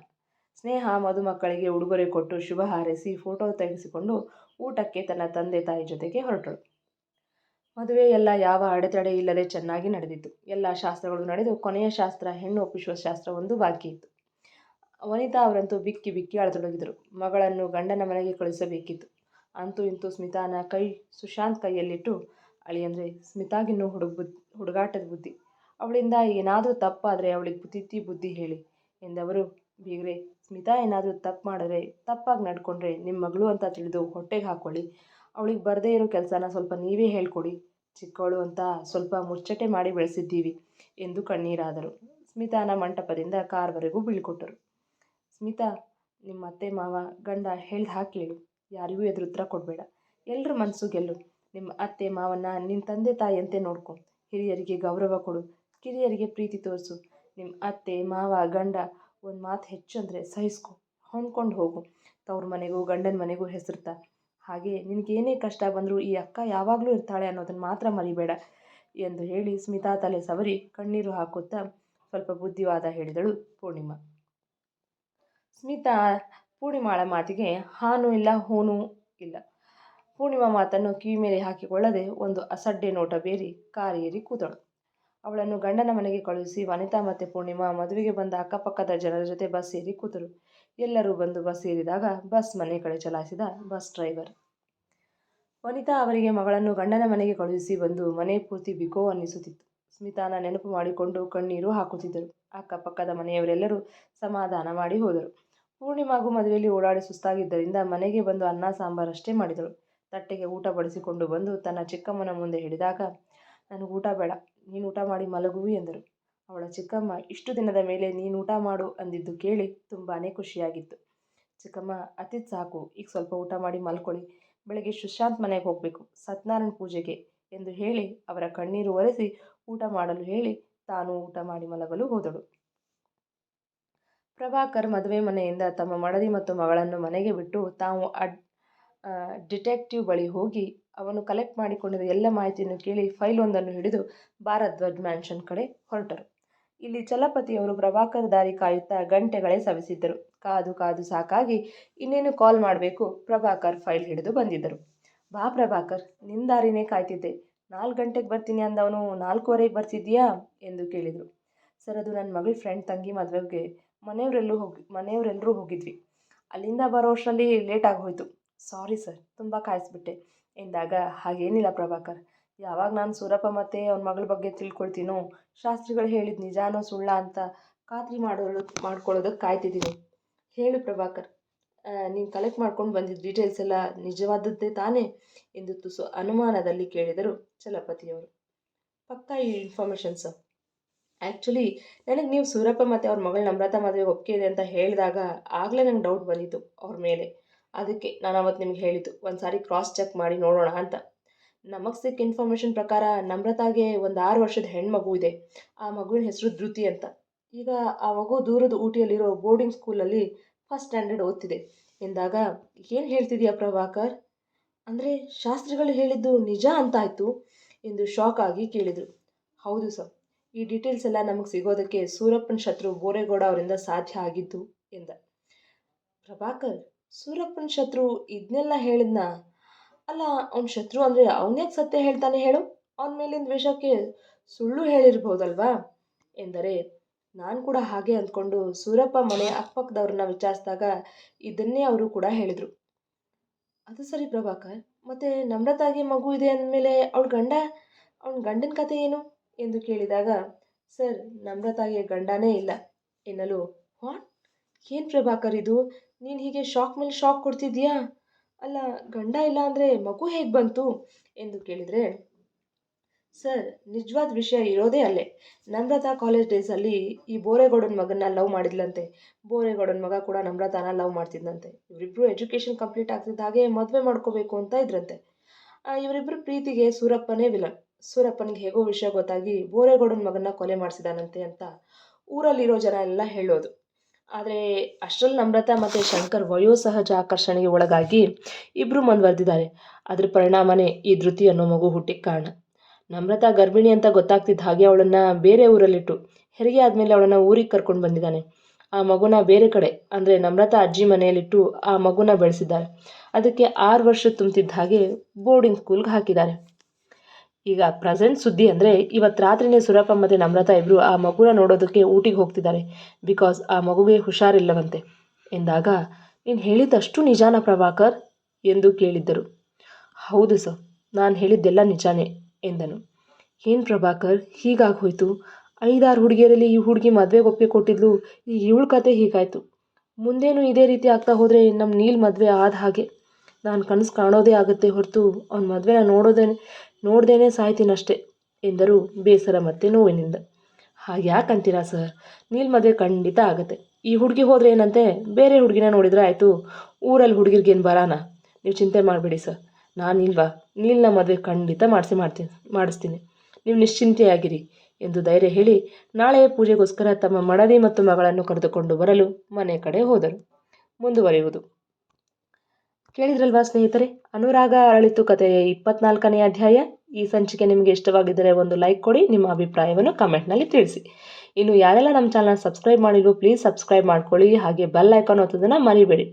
ಸ್ನೇಹ ಮದುಮಕ್ಕಳಿಗೆ ಉಡುಗೊರೆ ಕೊಟ್ಟು ಶುಭ ಹಾರೈಸಿ ಫೋಟೋ ತೆಗೆಸಿಕೊಂಡು ಊಟಕ್ಕೆ ತನ್ನ ತಂದೆ ತಾಯಿ ಜೊತೆಗೆ ಹೊರಟಳು. ಮದುವೆ ಎಲ್ಲ ಯಾವ ಅಡೆತಡೆ ಇಲ್ಲದೆ ಚೆನ್ನಾಗಿ ನಡೆದಿತ್ತು. ಎಲ್ಲ ಶಾಸ್ತ್ರಗಳು ನಡೆದು ಕೊನೆಯ ಶಾಸ್ತ್ರ, ಹೆಣ್ಣು ಒಪ್ಪಿಸುವ ಶಾಸ್ತ್ರ ಒಂದು ಬಾಕಿ ಇತ್ತು. ವನಿತಾ ಅವರಂತೂ ಬಿಕ್ಕಿ ಬಿಕ್ಕಿ ಅಳತೊಡಗಿದರು. ಮಗಳನ್ನು ಗಂಡನ ಮನೆಗೆ ಕಳುಹಿಸಬೇಕಿತ್ತು. ಅಂತೂ ಇಂತೂ ಸ್ಮಿತಾನ ಕೈ ಸುಶಾಂತ್ ಕೈಯಲ್ಲಿಟ್ಟು, ಅಳಿಯಂದರೆ ಸ್ಮಿತಾಗಿನ್ನೂ ಹುಡುಗಾಟದ ಬುದ್ಧಿ, ಅವಳಿಂದ ಏನಾದರೂ ತಪ್ಪಾದರೆ ಅವಳಿಗೆ ತಿದ್ದಿ ಬುದ್ಧಿ ಹೇಳಿ ಎಂದವರು. ಬೀಗ್ರೆ, ಸ್ಮಿತಾ ಏನಾದರೂ ತಪ್ಪು ಮಾಡಿದ್ರೆ, ತಪ್ಪಾಗಿ ನಡ್ಕೊಂಡ್ರೆ ನಿಮ್ಮ ಮಗಳು ಅಂತ ತಿಳಿದು ಹೊಟ್ಟೆಗೆ ಹಾಕ್ಕೊಳ್ಳಿ. ಅವಳಿಗೆ ಬರದೇ ಇರೋ ಕೆಲಸನ ಸ್ವಲ್ಪ ನೀವೇ ಹೇಳ್ಕೊಡಿ. ಚಿಕ್ಕವಳು ಅಂತ ಸ್ವಲ್ಪ ಮುಚ್ಚಟೆ ಮಾಡಿ ಬೆಳೆಸಿದ್ದೀವಿ ಎಂದು ಕಣ್ಣೀರಾದರು. ಸ್ಮಿತಾನ ಮಂಟಪದಿಂದ ಕಾರ್ವರೆಗೂ ಬೀಳ್ಕೊಟ್ಟರು. ಸ್ಮಿತಾ, ನಿಮ್ಮ ಅತ್ತೆ ಮಾವ ಗಂಡ ಹೇಳ್ದು ಹಾಕೇಳು, ಯಾರಿಗೂ ಎದುರು ಉತ್ತರ ಕೊಡಬೇಡ. ಎಲ್ಲರ ಮನಸ್ಸು ಗೆಲ್ಲು. ನಿಮ್ಮ ಅತ್ತೆ ಮಾವನ್ನ ನಿನ್ನ ತಂದೆ ತಾಯಿಯಂತೆ ನೋಡ್ಕೊ. ಹಿರಿಯರಿಗೆ ಗೌರವ ಕೊಡು, ಕಿರಿಯರಿಗೆ ಪ್ರೀತಿ ತೋರಿಸು. ನಿಮ್ಮ ಅತ್ತೆ ಮಾವ ಗಂಡ ಒಂದು ಮಾತು ಹೆಚ್ಚು ಅಂದರೆ ಸಹಿಸ್ಕೊ, ಹೊಂದ್ಕೊಂಡು ಹೋಗು. ತವ್ರ ಮನೆಗೂ ಗಂಡನ ಮನೆಗೂ ಹೆಸರ್ತಾ. ಹಾಗೆ ನಿನಗೇನೇ ಕಷ್ಟ ಬಂದರೂ ಈ ಅಕ್ಕ ಯಾವಾಗಲೂ ಇರ್ತಾಳೆ ಅನ್ನೋದನ್ನು ಮಾತ್ರ ಮರಿಬೇಡ ಎಂದು ಹೇಳಿ ಸ್ಮಿತಾ ತಲೆ ಸವರಿ ಕಣ್ಣೀರು ಹಾಕುತ್ತಾ ಸ್ವಲ್ಪ ಬುದ್ಧಿವಾದ ಹೇಳಿದಳು ಪೂರ್ಣಿಮಾ. ಸ್ಮಿತಾ ಪೂರ್ಣಿಮಾಳ ಮಾತಿಗೆ ಹಾನೂ ಇಲ್ಲ ಹೂನೂ ಇಲ್ಲ. ಪೂರ್ಣಿಮಾ ಮಾತನ್ನು ಕಿವಿ ಮೇಲೆ ಹಾಕಿಕೊಳ್ಳದೆ ಒಂದು ಅಸಡ್ಡೆ ನೋಟ ಬೀರಿ ಕಾರೇರಿ ಕೂತಳು. ಅವಳನ್ನು ಗಂಡನ ಮನೆಗೆ ಕಳುಹಿಸಿ ವನಿತಾ ಮತ್ತು ಪೂರ್ಣಿಮಾ ಮದುವೆಗೆ ಬಂದ ಅಕ್ಕಪಕ್ಕದ ಜನರ ಜೊತೆ ಬಸ್ ಏರಿ ಕೂತರು. ಎಲ್ಲರೂ ಬಂದು ಬಸ್ ಏರಿದಾಗ ಬಸ್ ಮನೆ ಕಡೆ ಚಲಾಯಿಸಿದ ಬಸ್ ಡ್ರೈವರ್. ವನಿತಾ ಅವರಿಗೆ ಮಗಳನ್ನು ಗಂಡನ ಮನೆಗೆ ಕಳುಹಿಸಿ ಬಂದು ಮನೆ ಪೂರ್ತಿ ಬಿಕೋ ಅನ್ನಿಸುತ್ತಿತ್ತು. ಸ್ಮಿತಾನ ನೆನಪು ಮಾಡಿಕೊಂಡು ಕಣ್ಣೀರು ಹಾಕುತ್ತಿದ್ದರು. ಅಕ್ಕಪಕ್ಕದ ಮನೆಯವರೆಲ್ಲರೂ ಸಮಾಧಾನ ಮಾಡಿ ಹೋದರು. ಪೂರ್ಣಿಮಾಗೂ ಮದುವೆಯಲ್ಲಿ ಓಡಾಡಿ ಸುಸ್ತಾಗಿದ್ದರಿಂದ ಮನೆಗೆ ಬಂದು ಅನ್ನ ಸಾಂಬಾರಷ್ಟೇ ಮಾಡಿದಳು. ತಟ್ಟೆಗೆ ಊಟ ಬಡಿಸಿಕೊಂಡು ಬಂದು ತನ್ನ ಚಿಕ್ಕಮ್ಮನ ಮುಂದೆ ಹಿಡಿದಾಗ, ನನಗೆ ಊಟ ಬೇಡ, ನೀನು ಊಟ ಮಾಡಿ ಮಲಗು ಎಂದರು. ಅವಳ ಚಿಕ್ಕಮ್ಮ ಇಷ್ಟು ದಿನದ ಮೇಲೆ ನೀನು ಊಟ ಮಾಡು ಅಂದಿದ್ದು ಕೇಳಿ ತುಂಬಾ ಖುಷಿಯಾಗಿತ್ತು. ಚಿಕ್ಕಮ್ಮ, ಅತಿಥಿ ಸಾಕು, ಈಗ ಸ್ವಲ್ಪ ಊಟ ಮಾಡಿ ಮಲ್ಕೊಳ್ಳಿ. ಬೆಳಗ್ಗೆ ಸುಶಾಂತ್ ಮನೆಗೆ ಹೋಗಬೇಕು, ಸತ್ಯನಾರಾಯಣ ಪೂಜೆಗೆ ಎಂದು ಹೇಳಿ ಅವರ ಕಣ್ಣೀರು ಒರೆಸಿ ಊಟ ಮಾಡಲು ಹೇಳಿ ತಾನು ಊಟ ಮಾಡಿ ಮಲಗಲು ಹೋದಳು. ಪ್ರಭಾಕರ್ ಮದುವೆ ಮನೆಯಿಂದ ತಮ್ಮ ಮಡದಿ ಮತ್ತು ಮಗಳನ್ನು ಮನೆಗೆ ಬಿಟ್ಟು ತಾವು ಡಿಟೆಕ್ಟಿವ್ ಬಳಿ ಹೋಗಿ ಅವನು ಕಲೆಕ್ಟ್ ಮಾಡಿಕೊಂಡಿದ್ದ ಎಲ್ಲ ಮಾಹಿತಿಯನ್ನು ಕೇಳಿ ಫೈಲೊಂದನ್ನು ಹಿಡಿದು ಭಾರದ್ವಾಜ್ ಮ್ಯಾನ್ಷನ್ ಕಡೆ ಹೊರಟರು. ಇಲ್ಲಿ ಚಲಪತಿಯವರು ಪ್ರಭಾಕರ್ ದಾರಿ ಕಾಯುತ್ತಾ ಗಂಟೆಗಳೇ ಸವಿಸಿದ್ದರು. ಕಾದು ಕಾದು ಸಾಕಾಗಿ ಇನ್ನೇನು ಕಾಲ್ ಮಾಡಬೇಕು, ಪ್ರಭಾಕರ್ ಫೈಲ್ ಹಿಡಿದು ಬಂದಿದ್ದರು. ಬಾ ಪ್ರಭಾಕರ್, ನಿನ್ನ ದಾರಿನೇ ಕಾಯ್ತಿದ್ದೆ. 4 ಗಂಟೆಗೆ ಬರ್ತೀನಿ ಅಂದವನು 4:15 ಬರ್ತಿದ್ದೀಯಾ ಎಂದು ಕೇಳಿದರು. ಸರ್, ಅದು ನನ್ನ ಮಗಳ ಫ್ರೆಂಡ್ ತಂಗಿ ಮದುವೆಗೆ ಮನೆಯವರೆಲ್ಲರೂ ಹೋಗಿದ್ವಿ. ಅಲ್ಲಿಂದ ಬರೋಷ್ಟರಲ್ಲಿ ಲೇಟಾಗಿ ಹೋಯಿತು. ಸಾರಿ ಸರ್, ತುಂಬ ಕಾಯಿಸ್ಬಿಟ್ಟೆ ಎಂದಾಗ, ಹಾಗೇನಿಲ್ಲ ಪ್ರಭಾಕರ್, ಯಾವಾಗ ನಾನು ಸೂರಪ್ಪ ಮತ್ತು ಅವನ ಮಗಳ ಬಗ್ಗೆ ತಿಳ್ಕೊಳ್ತೀನೋ, ಶಾಸ್ತ್ರಿಗಳು ಹೇಳಿದ ನಿಜಾನೋ ಸುಳ್ಳ ಅಂತ ಖಾತ್ರಿ ಮಾಡ್ಕೊಳ್ಳೋದಕ್ಕೆ ಕಾಯ್ತಿದ್ದೀನಿ. ಹೇಳು ಪ್ರಭಾಕರ್, ನೀನು ಕಲೆಕ್ಟ್ ಮಾಡ್ಕೊಂಡು ಬಂದಿದ್ದ ಡೀಟೇಲ್ಸ್ ಎಲ್ಲ ನಿಜವಾದದ್ದೇ ತಾನೇ ಎಂದು ತುಸು ಅನುಮಾನದಲ್ಲಿ ಕೇಳಿದರು ಚಲಪತಿಯವರು. ಪಕ್ಕಾ ಈ ಇನ್ಫಾರ್ಮೇಷನ್ ಸರ್. ಆ್ಯಕ್ಚುಲಿ ನನಗೆ ನೀವು ಸೂರಪ್ಪ ಮತ್ತು ಅವ್ರ ಮಗಳ ನಮ್ರತಾ ಮದುವೆಗೆ ಒಪ್ಪಿಗೆ ಇದೆ ಅಂತ ಹೇಳಿದಾಗ ಆಗಲೇ ನಂಗೆ ಡೌಟ್ ಬಂದಿತ್ತು ಅವ್ರ ಮೇಲೆ. ಅದಕ್ಕೆ ನಾನು ಅವತ್ತು ನಿಮ್ಗೆ ಹೇಳಿದ್ದು, ಒಂದು ಸಾರಿ ಕ್ರಾಸ್ ಚೆಕ್ ಮಾಡಿ ನೋಡೋಣ ಅಂತ. ನಮಗೆ ಸಿಕ್ಕ ಇನ್ಫಾರ್ಮೇಷನ್ ಪ್ರಕಾರ ನಮ್ರತಾಗೆ ಒಂದು 6 ವರ್ಷದ ಹೆಣ್ಮಗು ಇದೆ. ಆ ಮಗುವಿನ ಹೆಸರು ಧೃತಿ ಅಂತ. ಈಗ ಆ ಮಗು ದೂರದ ಊಟಿಯಲ್ಲಿರೋ ಬೋರ್ಡಿಂಗ್ ಸ್ಕೂಲಲ್ಲಿ ಫಸ್ಟ್ ಸ್ಟ್ಯಾಂಡರ್ಡ್ ಓದ್ತಿದೆ ಎಂದಾಗ, ಏನು ಹೇಳ್ತಿದೀಯಾ ಪ್ರಭಾಕರ್? ಅಂದರೆ ಶಾಸ್ತ್ರಿಗಳು ಹೇಳಿದ್ದು ನಿಜ ಅಂತಾಯಿತು ಎಂದು ಶಾಕ್ ಆಗಿ ಕೇಳಿದರು. ಹೌದು ಸರ್, ಈ ಡೀಟೇಲ್ಸ್ ಎಲ್ಲ ನಮಗೆ ಸಿಗೋದಕ್ಕೆ ಸೂರಪ್ಪನ ಶತ್ರು ಬೋರೇಗೌಡ ಅವರಿಂದ ಸಾಧ್ಯ ಆಗಿದ್ದು ಎಂದ. ಪ್ರಭಾಕರ್, ಸೂರಪ್ಪನ ಶತ್ರು ಇದನ್ನೆಲ್ಲ ಹೇಳಿದ್ನ? ಅಲ್ಲ, ಅವನ ಶತ್ರು ಅಂದರೆ ಅವನ್ಯಾಕೆ ಸತ್ಯ ಹೇಳ್ತಾನೆ ಹೇಳು? ಅವನ ಮೇಲಿನ ದ್ವೇಷಕ್ಕೆ ಸುಳ್ಳು ಹೇಳಿರ್ಬೋದಲ್ವಾ ಎಂದರೆ, ನಾನು ಕೂಡ ಹಾಗೆ ಅಂದ್ಕೊಂಡು ಸೂರಪ್ಪ ಮನೆ ಅಕ್ಕಪಕ್ಕದವ್ರನ್ನ ವಿಚಾರಿಸಿದಾಗ ಇದನ್ನೇ ಅವರು ಕೂಡ ಹೇಳಿದರು. ಅದು ಸರಿ ಪ್ರಭಾಕರ್, ಮತ್ತೆ ನಮ್ರತಾಗೆ ಮಗು ಇದೆ ಅಂದಮೇಲೆ ಅವಳ ಗಂಡನ ಕತೆ ಏನು ಎಂದು ಕೇಳಿದಾಗ, ಸರ್, ನಮ್ರತಾಗೆ ಗಂಡನೇ ಇಲ್ಲ ಎನ್ನಲು, ವಾಟ್? ಏನು ಪ್ರಭಾಕರ್ ಇದು? ನೀನು ಹೀಗೆ ಶಾಕ್ ಮೇಲೆ ಶಾಕ್ ಕೊಡ್ತಿದ್ಯಾ? ಅಲ್ಲ, ಗಂಡ ಇಲ್ಲ ಅಂದರೆ ಮಗು ಹೇಗೆ ಬಂತು ಎಂದು ಕೇಳಿದರೆ, ಸರ್, ನಿಜವಾದ ವಿಷಯ ಇರೋದೇ ಅಲ್ಲೇ. ನಮ್ರತಾ ಕಾಲೇಜ್ ಡೇಸಲ್ಲಿ ಈ ಬೋರೇಗೌಡನ ಮಗನ್ನ ಲವ್ ಮಾಡಿದ್ಲಂತೆ. ಬೋರೇಗೌಡನ ಮಗ ಕೂಡ ನಮ್ರತಾನ ಲವ್ ಮಾಡ್ತಿದ್ದಂತೆ. ಇವರಿಬ್ಬರು ಎಜುಕೇಷನ್ ಕಂಪ್ಲೀಟ್ ಆಗ್ತಿದ್ದ ಹಾಗೆ ಮದುವೆ ಮಾಡ್ಕೋಬೇಕು ಅಂತ ಇದ್ರಂತೆ. ಇವರಿಬ್ಬರು ಪ್ರೀತಿಗೆ ಸೂರಪ್ಪನೇ ವಿಲನ್. ಸೂರಪ್ಪನಿಗೆ ಹೇಗೋ ವಿಷಯ ಗೊತ್ತಾಗಿ ಬೋರೇಗೌಡನ ಮಗನ್ನ ಕೊಲೆ ಮಾಡಿಸಿದಾನಂತೆ ಅಂತ ಊರಲ್ಲಿರೋ ಜನ ಎಲ್ಲ ಹೇಳೋದು. ಆದರೆ ಅಷ್ಟರಲ್ಲಿ ನಮ್ರತಾ ಮತ್ತು ಶಂಕರ್ ವಯೋಸಹಜ ಆಕರ್ಷಣೆಗೆ ಒಳಗಾಗಿ ಇಬ್ಬರು ಮುಂದುವರೆದಿದ್ದಾರೆ. ಅದ್ರ ಪರಿಣಾಮನೇ ಈ ಧೃತಿ ಅನ್ನೋ ಮಗು ಹುಟ್ಟಿಗೆ ಕಾರಣ. ನಮ್ರತಾ ಗರ್ಭಿಣಿ ಅಂತ ಗೊತ್ತಾಗ್ತಿದ್ದ ಹಾಗೆ ಅವಳನ್ನು ಬೇರೆ ಊರಲ್ಲಿಟ್ಟು ಹೆರಿಗೆ ಆದಮೇಲೆ ಅವಳನ್ನು ಊರಿಗೆ ಕರ್ಕೊಂಡು ಬಂದಿದ್ದಾನೆ. ಆ ಮಗುನ ಬೇರೆ ಕಡೆ ಅಂದರೆ ನಮ್ರತಾ ಅಜ್ಜಿ ಮನೆಯಲ್ಲಿಟ್ಟು ಆ ಮಗುನ ಬೆಳೆಸಿದ್ದಾರೆ. ಅದಕ್ಕೆ 6 ವರ್ಷ ತುಂಬ್ತಿದ್ದ ಹಾಗೆ ಬೋರ್ಡಿಂಗ್ ಸ್ಕೂಲ್ಗೆ ಹಾಕಿದ್ದಾರೆ. ಈಗ ಪ್ರೆಸೆಂಟ್ ಸುದ್ದಿ ಅಂದರೆ ಇವತ್ತು ರಾತ್ರಿನೇ ಸೂರಪ್ಪ ಮತ್ತು ನಮ್ರತಾ ಇಬ್ಬರು ಆ ಮಗುನ ನೋಡೋದಕ್ಕೆ ಊಟಿಗೆ ಹೋಗ್ತಿದ್ದಾರೆ. ಬಿಕಾಸ್ ಆ ಮಗುಗೆ ಹುಷಾರಿಲ್ಲವಂತೆ ಎಂದಾಗ, ನೀನು ಹೇಳಿದ್ದಷ್ಟು ನಿಜಾನ ಪ್ರಭಾಕರ್ ಎಂದು ಕೇಳಿದ್ದರು. ಹೌದು ಸರ್, ನಾನು ಹೇಳಿದ್ದೆಲ್ಲ ನಿಜಾನೇ ಎಂದನು. ಏನು ಪ್ರಭಾಕರ್, ಹೀಗಾಗಿ ಹೋಯಿತು? 5-6 ಹುಡುಗಿಯರಲ್ಲಿ ಈ ಹುಡುಗಿ ಮದುವೆಗೆ ಒಪ್ಪಿಗೆ ಕೊಟ್ಟಿದ್ಲು, ಈಗ ಇವಳ ಕತೆ ಹೀಗಾಯಿತು. ಮುಂದೇನು ಇದೇ ರೀತಿ ಆಗ್ತಾ ಹೋದರೆ ನಮ್ಮ ನೀಲ್ ಮದುವೆ ಆದ ಹಾಗೆ. ನಾನು ಕನಸು ಕಾಣೋದೇ ಆಗುತ್ತೆ ಹೊರತು ಅವ್ನ ಮದುವೆನ ನೋಡ್ದೇನೆ ಸಾಯ್ತೀನಷ್ಟೆ ಎಂದರು ಬೇಸರ ಮತ್ತು ನೋವಿನಿಂದ. ಹಾಗ್ಯಾಕಂತೀರಾ ಸರ್? ನೀಲ್ ಮದುವೆ ಖಂಡಿತ ಆಗುತ್ತೆ. ಈ ಹುಡುಗಿ ಹೋದರೆ ಏನಂತೆ, ಬೇರೆ ಹುಡುಗಿನ ನೋಡಿದರೆ ಆಯಿತು. ಊರಲ್ಲಿ ಹುಡುಗಿರ್ಗೇನು ಬರಾನ? ನೀವು ಚಿಂತೆ ಮಾಡಬೇಡಿ ಸರ್, ನಾನಿಲ್ವಾ, ನೀಲ್ನ ಮದುವೆ ಖಂಡಿತ ಮಾಡಿಸ್ತೀನಿ. ನೀವು ನಿಶ್ಚಿಂತೆಯಾಗಿರಿ ಎಂದು ಧೈರ್ಯ ಹೇಳಿ ನಾಳೆಯ ಪೂಜೆಗೋಸ್ಕರ ತಮ್ಮ ಮಡದಿ ಮತ್ತು ಮಗಳನ್ನು ಕರೆದುಕೊಂಡು ಬರಲು ಮನೆ ಕಡೆ ಹೋದರು. ಮುಂದುವರಿಯುವುದು. ಕೇಳಿದ್ರಲ್ವಾ ಸ್ನೇಹಿತರೆ, ಅನುರಾಗ ಅರಳಿತು ಕಥೆಯ 24ನೇ ಅಧ್ಯಾಯ. ಈ ಸಂಚಿಕೆ ನಿಮಗೆ ಇಷ್ಟವಾಗಿದ್ದರೆ ಒಂದು ಲೈಕ್ ಕೊಡಿ, ನಿಮ್ಮ ಅಭಿಪ್ರಾಯವನ್ನು ಕಮೆಂಟ್ನಲ್ಲಿ ತಿಳಿಸಿ. ಇನ್ನು ಯಾರೆಲ್ಲ ನಮ್ಮ ಚಾನಲ್ ಸಬ್ಸ್ಕ್ರೈಬ್ ಮಾಡಿಲ್ವೋ ಪ್ಲೀಸ್ ಸಬ್ಸ್ಕ್ರೈಬ್ ಮಾಡ್ಕೊಳ್ಳಿ, ಹಾಗೆ ಬೆಲ್ ಐಕಾನ್ ಒತ್ತೋದನ್ನು ಮರಿಬೇಡಿ.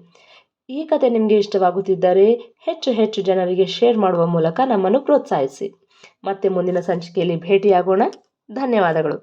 ಈ ಕತೆ ನಿಮಗೆ ಇಷ್ಟವಾಗುತ್ತಿದ್ದರೆ ಹೆಚ್ಚು ಹೆಚ್ಚು ಜನರಿಗೆ ಶೇರ್ ಮಾಡುವ ಮೂಲಕ ನಮ್ಮನ್ನು ಪ್ರೋತ್ಸಾಹಿಸಿ. ಮತ್ತೆ ಮುಂದಿನ ಸಂಚಿಕೆಯಲ್ಲಿ ಭೇಟಿಯಾಗೋಣ. ಧನ್ಯವಾದಗಳು.